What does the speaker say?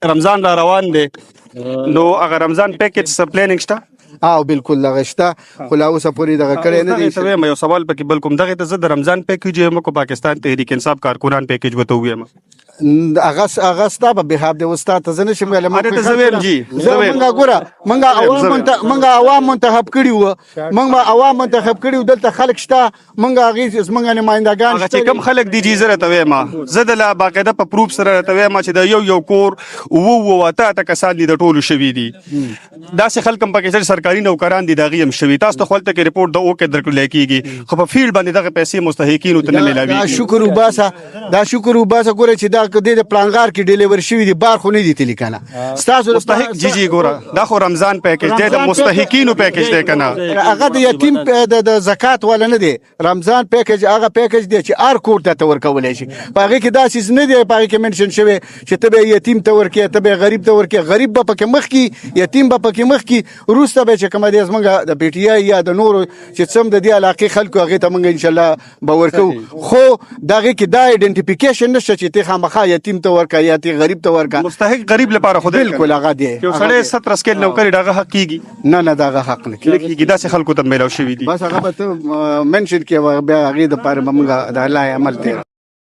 رمضان را روان دی نو هغه رمضان پیکج څه پلانینګ شته؟ بالکل دغه شته خو لا اوسه پورې دغه کړی نه دی. ته وایم یو سوال پکې بل کوم دغه ته زه د رمضان پیکج یم کو پاکستان تحریک انصاف کارکنان پیکج وته ویم هغه ستا په بهاب دی استاد ته زه نشم ویلی. ته زه ویم جی موږ ګوره موږ عوام منتخب کړي وو موږ عوام منتخب کړي وو دلته خلک شته موږ هغې زموږ نمایندګان هغه چې کوم خلک دي جی زه راته وایم زه د لا باقاعده په پروف سره راته وایم چې د یو کور اووه اته کسان دي د ټولو شوي دي داسې خلک هم پکې چې سرکاري نوکران دي د هغې هم شوي. تاسو ته خو هلته کې رپورټ د اوکې درکړلی کېږي خو په فیلډ باندې دغه پیسې مستحقینو ته نه میلاویږي. دا شکر وباسه ګوره چې دا د پلانګار کې ډیلیور شوي دي بار خو نه دي تللي که نه ستاسو مستحق جی ګوره دا خو رمضان پیکج دی د مستحقینو پیکج دی که نه هغه د یتیم د زکات والا نه دی. رمضان پیکج هغه پیکج دی چې هر کور ته ورکولی شي په هغې کې دا څیز نه دی په هغې کې منشن شوی چې ته به یتیم ته ورکړې ته به غریب ته ورکړې غریب به پکې مخکې یتیم به پکې مخکې وروسته به چې کومه دی زموږ د پی ټي آی یا د نورو چې څه هم د دې علاقې خلکو هغې ته موږ انشاءالله به ورکوو خو د هغې کې دا ایډنټیفیکیشن نشته چې ته خامخا یتیم ته ورکړه یا ته غریب ته ورکړه. مستحق غریب لپاره خو بالکل هغه دی یو سړی 17 سکیل نوکري دغه حق کېږي نه دغه حق نه کېږي داسې خلکو ته میلاو شوي دي بس هغه به ته منشن کړې بیا هغې دپاره به موږ د الله عمل دی.